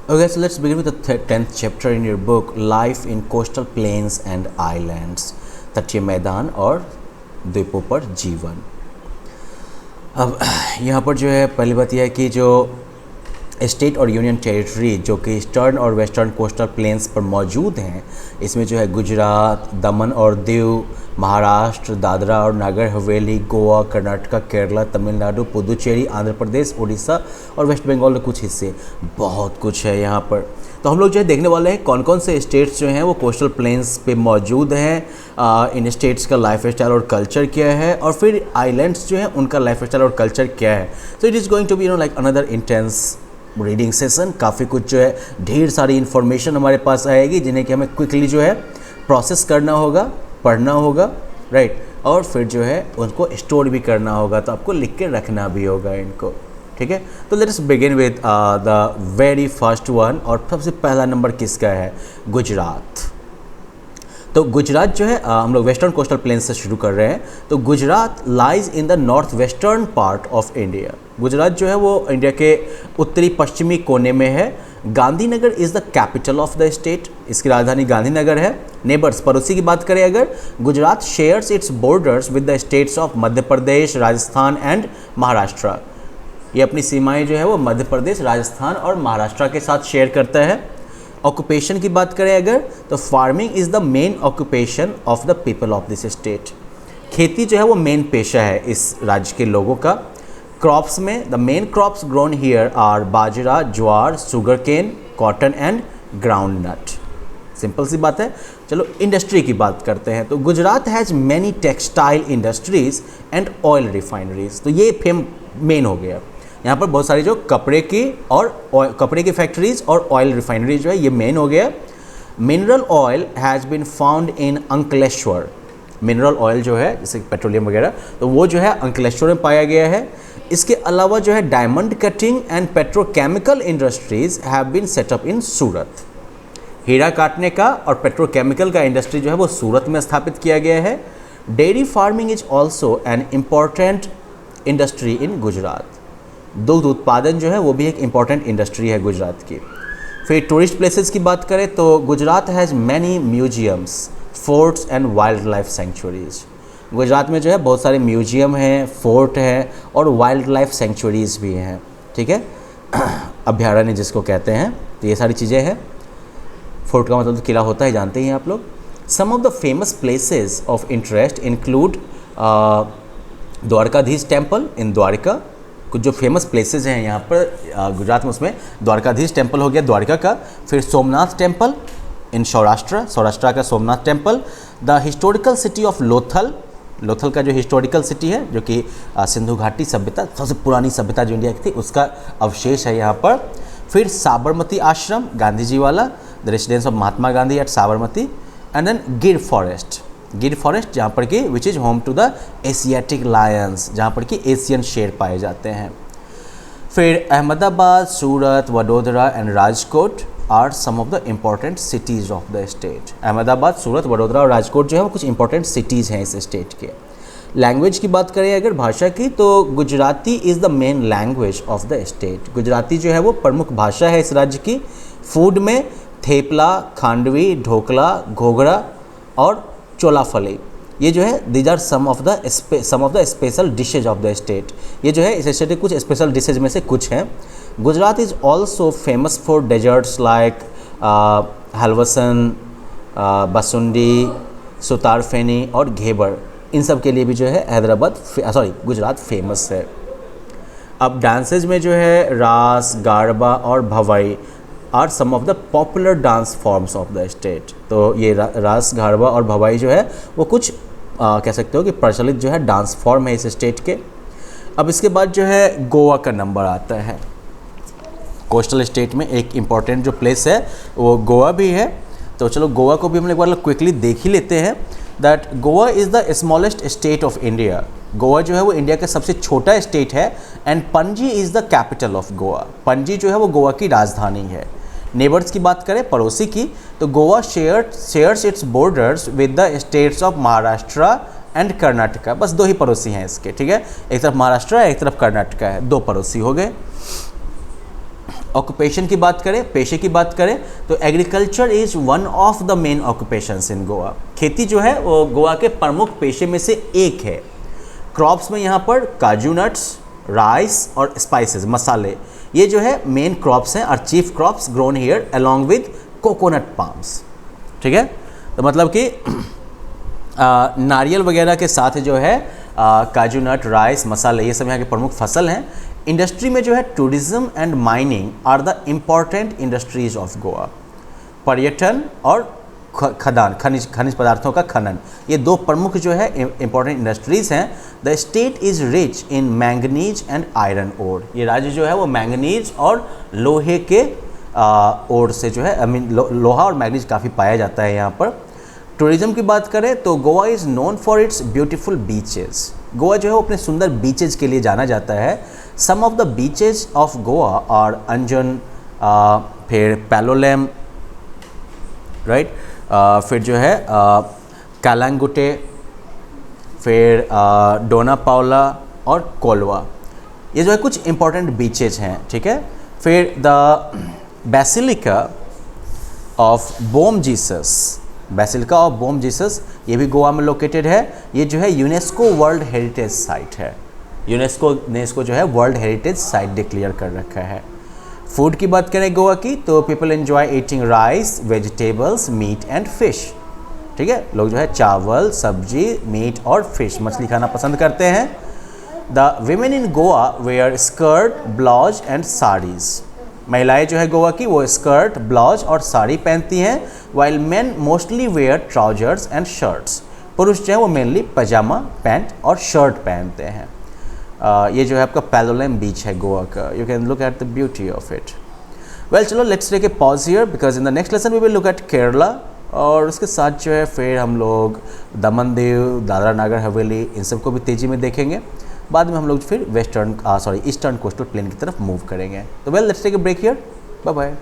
Okay, so let's begin with the 10th chapter in your book, Life in Coastal Plains and Islands, तटीय मैदान और द्वीपों पर जीवन। अब यहाँ पर जो है पहली बात यह है कि जो स्टेट और यूनियन टेरिटरी जो कि ईस्टर्न और वेस्टर्न कोस्टल प्लेन्स पर मौजूद हैं, इसमें जो है गुजरात, दमन और दीव, महाराष्ट्र, दादरा और नगर हवेली, गोवा, कर्नाटका, केरला, तमिलनाडु, पुदुचेरी, आंध्र प्रदेश, उड़ीसा और वेस्ट बंगाल के कुछ हिस्से, बहुत कुछ है यहाँ पर। तो हम लोग जो है देखने वाले हैं कौन कौन से स्टेट्स जो हैं वो कोस्टल प्लेन्स पे मौजूद हैं, इन स्टेट्स का लाइफ स्टाइल और कल्चर क्या है, और फिर आइलैंड्स जो हैं उनका लाइफ स्टाइल और कल्चर क्या है। So it is going to be like another intense reading session. काफ़ी कुछ जो है ढेर सारी इन्फॉर्मेशन हमारे पास आएगी जिन्हें कि हमें क्विकली जो है प्रोसेस करना होगा, पढ़ना होगा, राइट, और फिर जो है उनको स्टोर भी करना होगा, तो आपको लिख के रखना भी होगा इनको, ठीक है। तो let's begin with the very first one, और सबसे पहला नंबर किसका है? गुजरात। तो गुजरात जो है हम लोग वेस्टर्न कोस्टल प्लेन से शुरू कर रहे हैं। तो Gujarat lies in the north western part of India. Gujarat जो है वो इंडिया के उत्तरी पश्चिमी कोने में है। Gandhinagar is the capital of the state, इसकी राजधानी गांधीनगर है। नेबर्स, पड़ोसी की बात करें अगर, Gujarat shares it's borders with the states of Madhya Pradesh, Rajasthan and Maharashtra. ये अपनी सीमाएं जो है वो मध्य प्रदेश, राजस्थान और महाराष्ट्र के साथ शेयर करता है। ऑक्यूपेशन की बात करें अगर, तो farming is the main occupation of the people of this state. खेती जो है वो मेन पेशा है इस राज्य के लोगों का। क्रॉप्स में the main crops grown here are bajra, jowar, sugarcane, cotton and groundnut. Simple सी बात है। चलो इंडस्ट्री की बात करते हैं। तो Gujarat has many textile industries and oil refineries. तो ये मेन हो गया। यहाँ पर बहुत सारी जो कपड़े की फैक्ट्रीज और ऑयल रिफाइनरीज जो है ये मेन हो गया। Mineral oil has been found in Ankleshwar. Mineral oil जो है जैसे पेट्रोलियम वगैरह, तो वो जो है अंकलेश्वर में पाया गया है। इसके अलावा जो है diamond cutting and petrochemical industries have been set up in Surat. हीरा काटने का और पेट्रोकेमिकल का इंडस्ट्री जो है वो सूरत में स्थापित किया गया है। Dairy farming is also an important industry in Gujarat. दुग्ध उत्पादन जो है वो भी एक इम्पॉर्टेंट इंडस्ट्री है गुजरात की। फिर टूरिस्ट प्लेसेस की बात करें तो Gujarat has many museums, forts and wild life sanctuaries. Gujarat में जो है बहुत सारे म्यूजियम हैं, फोर्ट हैं और वाइल्ड लाइफ सेंचुरीज भी हैं, ठीक है, अभ्यारण्य जिसको कहते हैं। तो ये सारी चीज़ें हैं। फोर्ट का मतलब तो किला होता है, जानते हैं आप लोग। Some of the famous places of interest include Dwarkadhish temple in Dwarka. कुछ जो फेमस प्लेसेस हैं यहाँ पर गुजरात में, उसमें द्वारकाधीश टेम्पल हो गया द्वारका का। फिर सोमनाथ टेम्पल इन सौराष्ट्र का Somnath temple. The historical city of Lothal. Lothal का जो हिस्टोरिकल सिटी है जो कि सिंधु घाटी सभ्यता, सबसे पुरानी सभ्यता जो इंडिया की थी, उसका अवशेष है यहाँ पर। फिर साबरमती आश्रम, गांधी जी वाला, the residence of Mahatma Gandhi at Sabarmati. And then Gir forest जहाँ पर कि which is home to the Asiatic lions, जहाँ पर कि एशियन शेर पाए जाते हैं। फिर Ahmedabad, Surat, Vadodara and Rajkot are some of the important cities of the state. Ahmedabad, Surat, Vadodara और राजकोट जो है वो कुछ इंपॉर्टेंट सिटीज़ हैं इस स्टेट के। लैंग्वेज की बात करें अगर भाषा की, तो Gujarati is the main language of the state. Gujarati जो है वो प्रमुख भाषा है इस राज्य की। फूड में थेपला, खांडवी, ढोकला, घोघरा और चोलाफली, ये जो है these are some of the special dishes of the state. ये जो है इस स्टेट के कुछ स्पेशल डिशेज में से कुछ हैं। Gujarat is also famous for desserts like Halvasan, Basundi, Sutarfeni और घेबर। इन सब के लिए भी जो है गुजरात फेमस है। अब डांसेज में जो है रास, गारबा और bhavai are some of the popular dance forms of the state. तो ये रास, गारबा और भवाई जो है वो कुछ कह सकते हो कि प्रचलित जो है डांस फॉर्म है इस स्टेट के। अब इसके बाद जो है गोवा का नंबर आता है। कोस्टल स्टेट में एक इम्पॉर्टेंट जो प्लेस है वो गोवा भी है। तो चलो गोवा को भी हम एक बार क्विकली देख ही लेते हैं। That Goa is the smallest state of India. Goa जो है वो इंडिया का सबसे छोटा स्टेट है। And Panaji is the capital of Goa. Panaji जो है वो गोवा की राजधानी है। नेबर्स की बात करें, पड़ोसी की, तो Goa shares it's borders with the states of Maharashtra and Karnataka. बस दो ही पड़ोसी हैं इसके, ठीक है, एक तरफ महाराष्ट्र है, एक तरफ कर्नाटका है, दो पड़ोसी हो गए। ऑक्यूपेशन की बात करें, पेशे की बात करें, तो agriculture is one of the main occupations in Goa. खेती जो है वो गोवा के प्रमुख पेशे में से एक है। क्रॉप्स में यहाँ पर काजू नट्स, राइस और स्पाइसेस, मसाले, ये जो है मेन क्रॉप्स हैं और chief crops grown here along with coconut palms. ठीक है, तो मतलब कि नारियल वगैरह के साथ जो है काजू नट, राइस, मसाले, ये सब यहाँ के प्रमुख फसल हैं। इंडस्ट्री में जो है tourism and mining are the important industries of Goa. पर्यटन और खदान, खनिज पदार्थों का खनन, ये दो प्रमुख जो है इम्पॉर्टेंट इंडस्ट्रीज़ हैं। The state is rich in manganese and iron ore. ये राज्य जो है वो मैंगनीज और लोहे के ओर से जो है, आई मीन लोहा और मैंगनीज काफ़ी पाया जाता है यहाँ पर। टूरिज्म की बात करें तो Goa is known for its beautiful beaches. Goa जो है वो अपने सुंदर बीचेज के लिए जाना जाता है। Some of the beaches of Goa are Anjuna, फिर पैलोलेम, राइट, फिर जो है कालांगुटे, फिर डोना पाउला और कोलवा, ये जो है कुछ इंपॉर्टेंट बीचेज हैं। ठीक है, फिर the Basilica of Bom Jesus, Basilica of Bom Jesus, ये भी गोवा में लोकेटेड है। ये जो है यूनेस्को वर्ल्ड हेरिटेज साइट है। यूनेस्को ने इसको जो है वर्ल्ड हेरिटेज साइट डिक्लेयर कर रखा है। फूड की बात करें गोवा की तो people enjoy eating rice, vegetables, meat and fish. ठीक है, लोग जो है चावल, सब्जी, मीट और फिश, मछली खाना पसंद करते हैं। The women in Goa where skirt, blouse and saris. महिलाएं जो है गोवा की वो स्कर्ट, ब्लाउज और साड़ी पहनती हैं, while men mostly wear trousers and shirts. पुरुष जो है वो मेनली पजामा, पैंट और शर्ट पहनते हैं। ये जो है आपका पैलोलेम बीच है गोवा का। You can look at the beauty of it. Well, चलो let's take a pause here because in the next lesson we will look at Kerala, और उसके साथ जो है फिर हम लोग दमन दीव, दादरा नागर हवेली, इन सब को भी तेज़ी में देखेंगे। बाद में हम लोग फिर ईस्टर्न कोस्टल प्लेन की तरफ मूव करेंगे। तो well, let's take a break here. Bye bye.